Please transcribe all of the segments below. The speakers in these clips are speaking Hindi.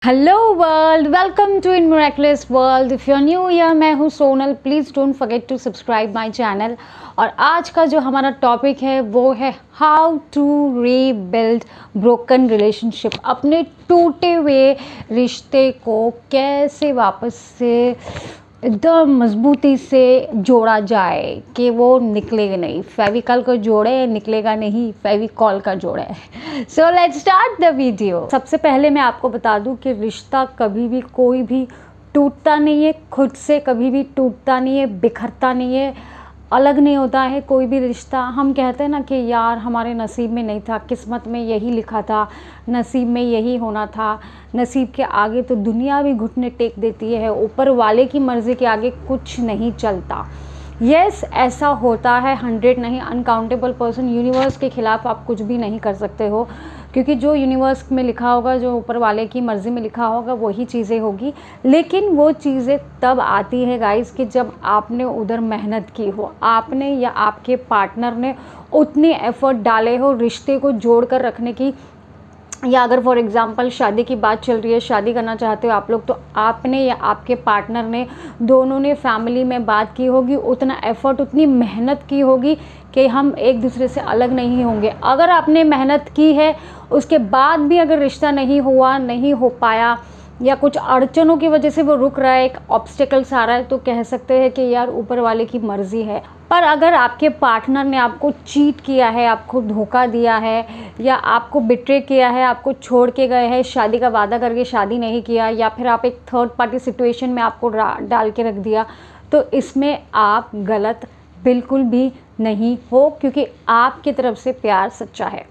Hello world, welcome to in miraculous world. If you are new here, मैं हूँ Sonal. Please don't forget to subscribe my channel. और आज का जो हमारा टॉपिक है वो है how to rebuild broken relationship. अपने टूटे हुए रिश्ते को कैसे वापस से एकदम मजबूती से जोड़ा जाए कि वो निकलेगा नहीं। फेविकॉल को जोड़े, निकलेगा नहीं, फेविकॉल का जोड़े। So let's start the video. सबसे पहले मैं आपको बता दूं कि रिश्ता कभी भी कोई भी टूटता नहीं है, खुद से कभी भी टूटता नहीं है, बिखरता नहीं है, अलग नहीं होता है कोई भी रिश्ता। हम कहते हैं ना कि यार हमारे नसीब में नहीं था, किस्मत में यही लिखा था, नसीब में यही होना था। नसीब के आगे तो दुनिया भी घुटने टेक देती है, ऊपर वाले की मर्ज़ी के आगे कुछ नहीं चलता। यस, ऐसा होता है, 100 नहीं, अनकाउंटेबल पर्सन। यूनिवर्स के ख़िलाफ़ आप कुछ भी नहीं कर सकते हो, क्योंकि जो यूनिवर्स में लिखा होगा, जो ऊपर वाले की मर्ज़ी में लिखा होगा, वही चीज़ें होगी। लेकिन वो चीज़ें तब आती है गाइस कि जब आपने उधर मेहनत की हो, आपने या आपके पार्टनर ने उतने एफ़र्ट डाले हो रिश्ते को जोड़ कर रखने की। या अगर फॉर एग्ज़ाम्पल शादी की बात चल रही है, शादी करना चाहते हो आप लोग, तो आपने या आपके पार्टनर ने, दोनों ने फैमिली में बात की होगी, उतना एफ़र्ट, उतनी मेहनत की होगी कि हम एक दूसरे से अलग नहीं होंगे। अगर आपने मेहनत की है, उसके बाद भी अगर रिश्ता नहीं हुआ, नहीं हो पाया, या कुछ अड़चनों की वजह से वो रुक रहा है, एक ऑब्स्टिकल्स आ रहा है, तो कह सकते हैं कि यार ऊपर वाले की मर्ज़ी है। पर अगर आपके पार्टनर ने आपको चीट किया है, आपको धोखा दिया है, या आपको बिट्रे किया है, आपको छोड़ के गए हैं, शादी का वादा करके शादी नहीं किया, या फिर आप एक थर्ड पार्टी सिचुएशन में आपको डाल के रख दिया, तो इसमें आप गलत बिल्कुल भी नहीं हो, क्योंकि आपकी तरफ से प्यार सच्चा है।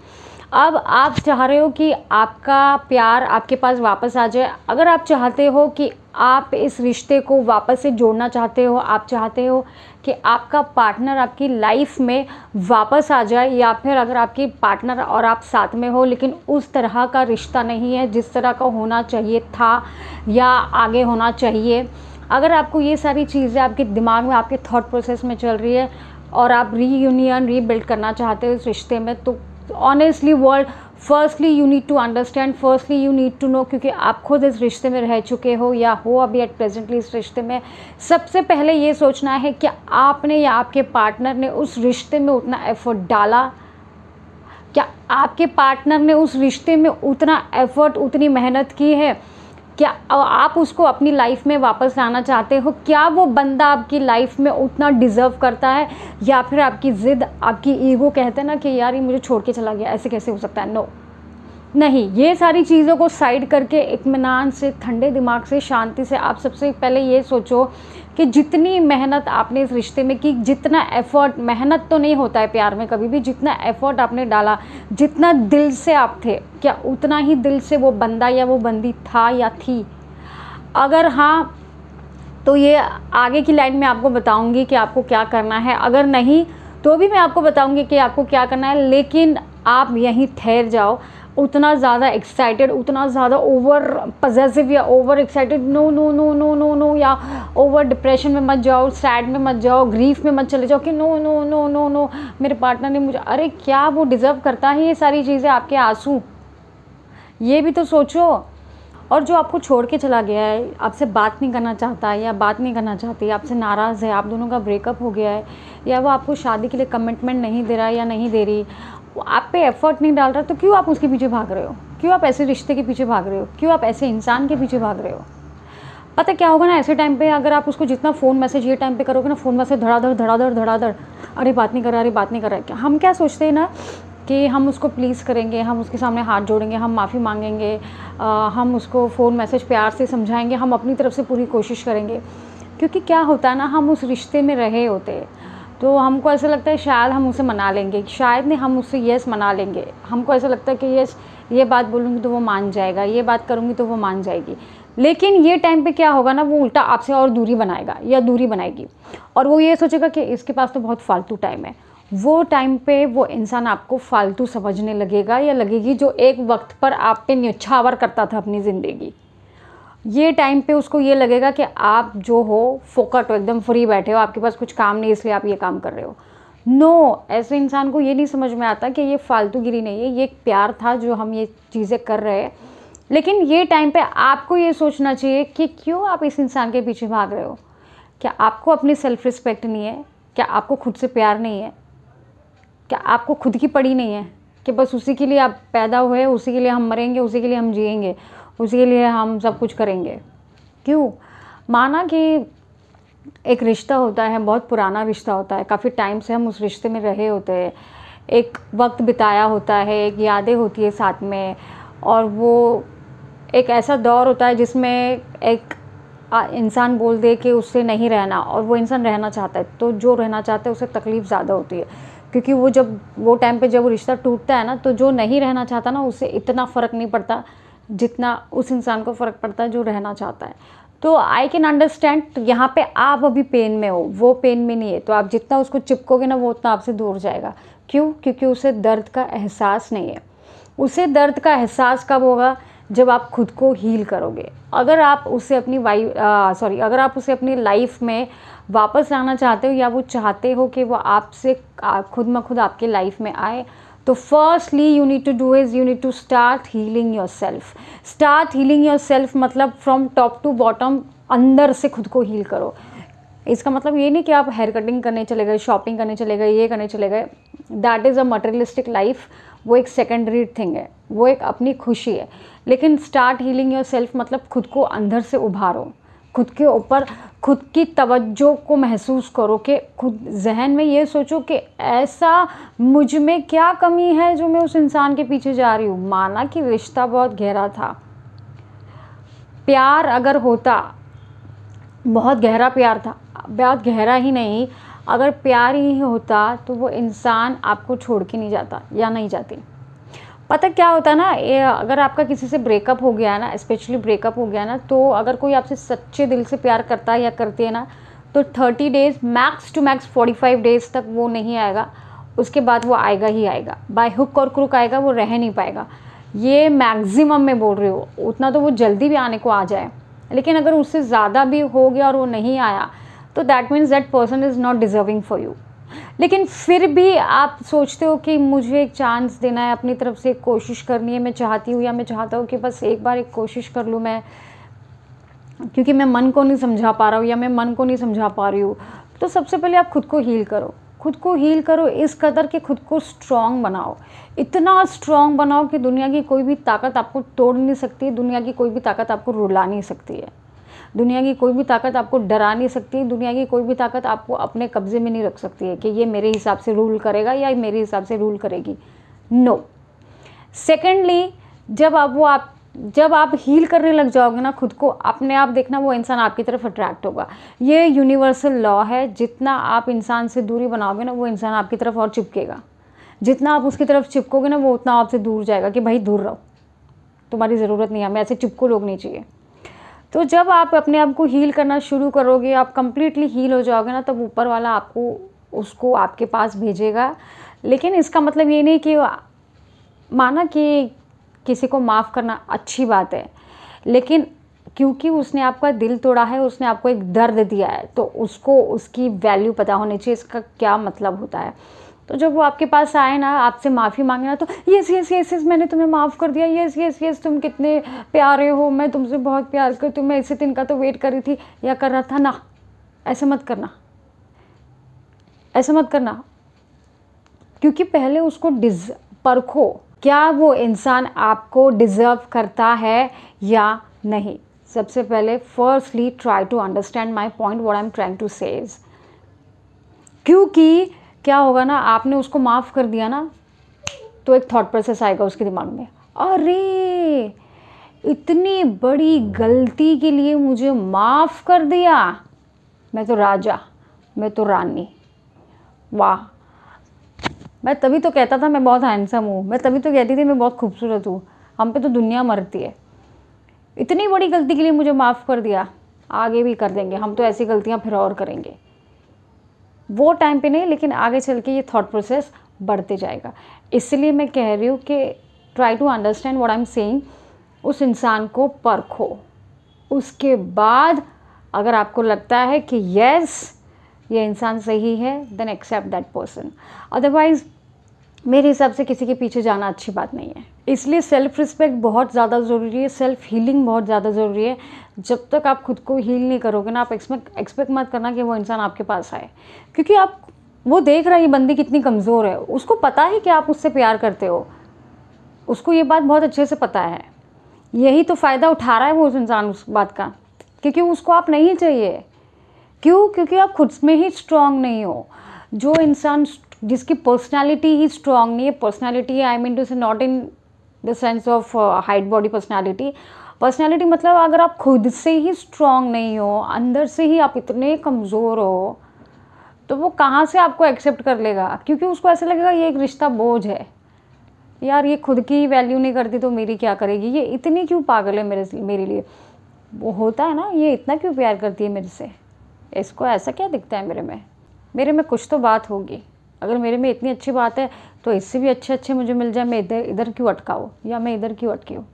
अब आप चाह रहे हो कि आपका प्यार आपके पास वापस आ जाए। अगर आप चाहते हो कि आप इस रिश्ते को वापस से जोड़ना चाहते हो, आप चाहते हो कि आपका पार्टनर आपकी लाइफ में वापस आ जाए, या फिर अगर आपकी पार्टनर और आप साथ में हो लेकिन उस तरह का रिश्ता नहीं है जिस तरह का होना चाहिए था या आगे होना चाहिए, अगर आपको ये सारी चीज़ें आपके दिमाग में, आपके थॉट प्रोसेस में चल रही है और आप रीयूनियन, रीबिल्ड करना चाहते हो इस रिश्ते में, तो honestly world, firstly you need to understand, firstly you need to know, क्योंकि आप खुद इस रिश्ते में रह चुके हो या हो अभी एट प्रेजेंटली इस रिश्ते में। सबसे पहले ये सोचना है कि आपने या आपके पार्टनर ने उस रिश्ते में उतना एफर्ट डाला। क्या आपके पार्टनर ने उस रिश्ते में उतना एफर्ट, उतनी मेहनत की है? क्या आप उसको अपनी लाइफ में वापस लाना चाहते हो? क्या वो बंदा आपकी लाइफ में उतना डिज़र्व करता है? या फिर आपकी ज़िद, आपकी ईगो कहते हैं ना कि यार ये मुझे छोड़ के चला गया, ऐसे कैसे हो सकता है? नो, नहीं। ये सारी चीज़ों को साइड करके इत्मीनान से, ठंडे दिमाग से, शांति से आप सबसे पहले ये सोचो कि जितनी मेहनत आपने इस रिश्ते में की, जितना एफ़र्ट, मेहनत तो नहीं होता है प्यार में कभी भी, जितना एफ़र्ट आपने डाला, जितना दिल से आप थे, क्या उतना ही दिल से वो बंदा या वो बंदी था या थी? अगर हाँ, तो ये आगे की लाइन में आपको बताऊंगी कि आपको क्या करना है। अगर नहीं, तो भी मैं आपको बताऊंगी कि आपको क्या करना है। लेकिन आप यहीं ठहर जाओ। उतना ज़्यादा एक्साइटेड, उतना ज़्यादा ओवर पजेसिव या over excited no no no no no no, या ओवर डिप्रेशन में मत जाओ, सैड में मत जाओ, ग्रीफ में मत चले जाओ कि no no no no no मेरे पार्टनर ने मुझे, अरे क्या वो डिज़र्व करता है ये सारी चीज़ें, आपके आंसू? ये भी तो सोचो। और जो आपको छोड़ के चला गया है, आपसे बात नहीं करना चाहता है या बात नहीं करना चाहती, आपसे नाराज़ है, आप दोनों का ब्रेकअप हो गया है, या वो आपको शादी के लिए कमिटमेंट नहीं दे रहा है या नहीं दे रही, वो आप पे एफर्ट नहीं डाल रहा, तो क्यों आप उसके पीछे भाग रहे हो? क्यों आप ऐसे रिश्ते के पीछे भाग रहे हो? क्यों आप ऐसे इंसान के पीछे भाग रहे हो? पता क्या होगा ना, ऐसे टाइम पे अगर आप उसको जितना फ़ोन मैसेज ये टाइम पे करोगे ना, फ़ोन मैसेज धड़ाधड़ धड़ाधड़ धड़ाधड़, अरे बात नहीं कर रहा, अरे बात नहीं कर रहा है, हम क्या सोचते हैं ना कि हम उसको प्लीज़ करेंगे, हम उसके सामने हाथ जोड़ेंगे, हम माफ़ी मांगेंगे, हम उसको फ़ोन मैसेज प्यार से समझाएंगे, हम अपनी तरफ से पूरी कोशिश करेंगे। क्योंकि क्या होता है ना, हम उस रिश्ते में रहे होते हैं, तो हमको ऐसा लगता है शायद हम उसे मना लेंगे, शायद नहीं, हम उससे यस मना लेंगे। हमको ऐसा लगता है कि यस, ये बात बोलूँगी तो वो मान जाएगा, ये बात करूँगी तो वो मान जाएगी। लेकिन ये टाइम पे क्या होगा ना, वो उल्टा आपसे और दूरी बनाएगा या दूरी बनाएगी, और वो ये सोचेगा कि इसके पास तो बहुत फालतू टाइम है। वो टाइम पे वो इंसान आपको फालतू समझने लगेगा या लगेगी, जो एक वक्त पर आप पे न्यौछावर करता था अपनी ज़िंदगी। ये टाइम पे उसको ये लगेगा कि आप जो हो फोकट हो, एकदम फ्री बैठे हो, आपके पास कुछ काम नहीं इसलिए आप ये काम कर रहे हो। नो, ऐसे इंसान को ये नहीं समझ में आता कि ये फालतूगिरी नहीं है, ये एक प्यार था जो हम ये चीज़ें कर रहे हैं। लेकिन ये टाइम पे आपको ये सोचना चाहिए कि क्यों आप इस इंसान के पीछे भाग रहे हो। क्या आपको अपनी सेल्फ रिस्पेक्ट नहीं है? क्या आपको खुद से प्यार नहीं है? क्या आपको खुद की पड़ी नहीं है कि बस उसी के लिए आप पैदा हुए, उसी के लिए हम मरेंगे, उसी के लिए हम जिएंगे, उसी के लिए हम सब कुछ करेंगे? क्यों? माना कि एक रिश्ता होता है, बहुत पुराना रिश्ता होता है, काफ़ी टाइम से हम उस रिश्ते में रहे होते हैं, एक वक्त बिताया होता है, एक यादें होती है साथ में, और वो एक ऐसा दौर होता है जिसमें एक इंसान बोल दे कि उससे नहीं रहना और वो इंसान रहना चाहता है, तो जो रहना चाहता है उसे तकलीफ़ ज़्यादा होती है, क्योंकि वो टाइम पे जब वो रिश्ता टूटता है ना, तो जो नहीं रहना चाहता ना उससे इतना फ़र्क नहीं पड़ता जितना उस इंसान को फ़र्क पड़ता है जो रहना चाहता है। तो आई कैन अंडरस्टैंड, यहाँ पे आप अभी पेन में हो, वो पेन में नहीं है, तो आप जितना उसको चिपकोगे ना वो उतना आपसे दूर जाएगा। क्यों? क्योंकि उसे दर्द का एहसास नहीं है। उसे दर्द का एहसास कब होगा? जब आप खुद को हील करोगे। अगर आप उसे अगर आप उसे अपनी लाइफ में वापस लाना चाहते हो, या वो चाहते हो कि वो आपसे खुद ब खुद आपके लाइफ में आए, तो firstly you need to do is you need to start healing your self. Start healing your self मतलब फ्रॉम टॉप टू बॉटम, अंदर से खुद को हील करो। इसका मतलब ये नहीं कि आप हेयर कटिंग करने चले गए, शॉपिंग करने चले गए, ये करने चले गए, that is a materialistic life. वो एक सेकेंडरी थिंग है, वो एक अपनी खुशी है। लेकिन स्टार्ट हीलिंग योर सेल्फ मतलब खुद को अंदर से उभारो, खुद के ऊपर खुद की तवज्जो को महसूस करो, कि खुद जहन में ये सोचो कि ऐसा मुझ में क्या कमी है जो मैं उस इंसान के पीछे जा रही हूँ। माना कि रिश्ता बहुत गहरा था, प्यार अगर होता, बहुत गहरा प्यार था, बहुत गहरा ही नहीं, अगर प्यार ही होता तो वो इंसान आपको छोड़ के नहीं जाता या नहीं जाती। पता क्या होता है ना, अगर आपका किसी से ब्रेकअप हो गया है ना, स्पेशली ब्रेकअप हो गया ना, तो अगर कोई आपसे सच्चे दिल से प्यार करता है या करती है ना, तो 30 days max to max 45 days तक वो नहीं आएगा, उसके बाद वो आएगा ही आएगा, बाय हुक और क्रुक आएगा, वो रह नहीं पाएगा। ये मैक्सिमम में बोल रही हूँ, उतना तो वो जल्दी भी आने को आ जाए। लेकिन अगर उससे ज़्यादा भी हो गया और वो नहीं आया, तो that means that person is not deserving for you. लेकिन फिर भी आप सोचते हो कि मुझे एक चांस देना है, अपनी तरफ से एक कोशिश करनी है, मैं चाहती हूँ या मैं चाहता हूँ कि बस एक बार एक कोशिश कर लूँ मैं, क्योंकि मैं मन को नहीं समझा पा रहा हूँ या मैं मन को नहीं समझा पा रही हूँ। तो सबसे पहले आप खुद को हील करो, खुद को हील करो इस कदर कि खुद को स्ट्रॉन्ग बनाओ, इतना स्ट्रॉन्ग बनाओ कि दुनिया की कोई भी ताकत आपको तोड़ नहीं सकती, दुनिया की कोई भी ताकत आपको रुला नहीं सकती है, दुनिया की कोई भी ताकत आपको डरा नहीं सकती, दुनिया की कोई भी ताकत आपको अपने कब्जे में नहीं रख सकती है कि ये मेरे हिसाब से रूल करेगा या मेरे हिसाब से रूल करेगी। नो। सेकेंडली, जब आप हील करने लग जाओगे ना खुद को, अपने आप देखना वो इंसान आपकी तरफ अट्रैक्ट होगा। ये यूनिवर्सल लॉ है, जितना आप इंसान से दूरी बनाओगे ना, वो इंसान आपकी तरफ और चिपकेगा। जितना आप उसकी तरफ चिपकोगे ना, वो उतना आपसे दूर जाएगा कि भाई दूर रहो, तुम्हारी ज़रूरत नहीं है, हमें ऐसे चिपको लोग नहीं चाहिए। तो जब आप अपने आप को हील करना शुरू करोगे, आप कंप्लीटली हील हो जाओगे ना, तब ऊपर वाला आपको उसको आपके पास भेजेगा। लेकिन इसका मतलब ये नहीं कि माना कि किसी को माफ़ करना अच्छी बात है, लेकिन क्योंकि उसने आपका दिल तोड़ा है, उसने आपको एक दर्द दिया है, तो उसको उसकी वैल्यू पता होनी चाहिए, इसका क्या मतलब होता है। तो जब वो आपके पास आए ना, आपसे माफ़ी मांगे ना, तो यस यस यस यस मैंने तुम्हें माफ़ कर दिया, यस यस यस तुम कितने प्यारे हो, मैं तुमसे बहुत प्यार करती हूँ, मैं इसी दिन का तो वेट कर रही थी या कर रहा था ना। ऐसा मत करना, ऐसा मत करना, क्योंकि पहले उसको परखो, क्या वो इंसान आपको डिज़र्व करता है या नहीं। सबसे पहले firstly try to understand my point, what I am trying to say is, क्योंकि क्या होगा ना, आपने उसको माफ़ कर दिया ना, तो एक थॉट प्रोसेस आएगा उसके दिमाग में, अरे इतनी बड़ी गलती के लिए मुझे माफ़ कर दिया, मैं तो राजा, मैं तो रानी, वाह, मैं तभी तो कहता था मैं बहुत हैंडसम हूँ, मैं तभी तो कहती थी मैं बहुत खूबसूरत हूँ, हम पे तो दुनिया मरती है, इतनी बड़ी गलती के लिए मुझे माफ़ कर दिया, आगे भी कर देंगे हम तो ऐसी गलतियाँ फिर और करेंगे। वो टाइम पे नहीं, लेकिन आगे चल के ये थॉट प्रोसेस बढ़ते जाएगा। इसलिए मैं कह रही हूँ कि try to understand what I am saying, उस इंसान को परखो, उसके बाद अगर आपको लगता है कि यस ये इंसान सही है, then accept that person. Otherwise मेरे हिसाब से किसी के पीछे जाना अच्छी बात नहीं है। इसलिए सेल्फ़ रिस्पेक्ट बहुत ज़्यादा ज़रूरी है, सेल्फ़ हीलिंग बहुत ज़्यादा ज़रूरी है। जब तक आप खुद को हील नहीं करोगे ना, आप एक्सपेक्ट मत करना कि वो इंसान आपके पास आए, क्योंकि आप वो देख रहा है ये बंदी कितनी कमज़ोर है, उसको पता है कि आप उससे प्यार करते हो, उसको ये बात बहुत अच्छे से पता है। यही तो फ़ायदा उठा रहा है वो उस इंसान उस बात का, क्योंकि उसको आप नहीं चाहिए। क्यों? क्योंकि आप खुद में ही स्ट्रॉन्ग नहीं हो। जो इंसान जिसकी पर्सनालिटी ही स्ट्रॉन्ग नहीं है, पर्सनालिटी आई मीन टू से not in the sense of height body personality, personality मतलब अगर आप खुद से ही स्ट्रॉन्ग नहीं हो, अंदर से ही आप इतने कमज़ोर हो, तो वो कहाँ से आपको एक्सेप्ट कर लेगा? क्योंकि उसको ऐसा लगेगा ये एक रिश्ता बोझ है, यार ये खुद की वैल्यू नहीं करती तो मेरी क्या करेगी, ये इतनी क्यों पागल है मेरे लिए। वो होता है ना, ये इतना क्यों प्यार करती है मेरे से, इसको ऐसा क्या दिखता है मेरे में कुछ तो बात होगी। अगर मेरे में इतनी अच्छी बात है तो इससे भी अच्छे मुझे मिल जाए, मैं इधर क्यों अटकाऊँ या मैं इधर क्यों अटकी हूँ।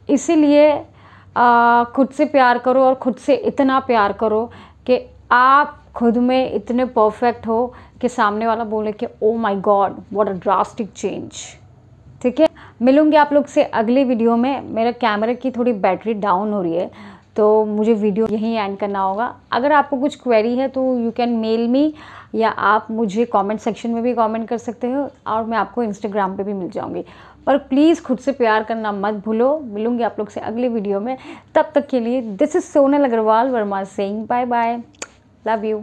इसीलिए खुद से प्यार करो और खुद से इतना प्यार करो कि आप खुद में इतने परफेक्ट हो कि सामने वाला बोले कि oh my God what a drastic change. ठीक है, मिलूंगी आप लोग से अगले वीडियो में। मेरा कैमरे की थोड़ी बैटरी डाउन हो रही है तो मुझे वीडियो यहीं एंड करना होगा। अगर आपको कुछ क्वेरी है तो यू कैन मेल मी, या आप मुझे कमेंट सेक्शन में भी कमेंट कर सकते हो, और मैं आपको इंस्टाग्राम पे भी मिल जाऊंगी। पर प्लीज़ खुद से प्यार करना मत भूलो। मिलूंगी आप लोग से अगले वीडियो में, तब तक के लिए this is Sonal Agarwal Verma saying bye bye, love you.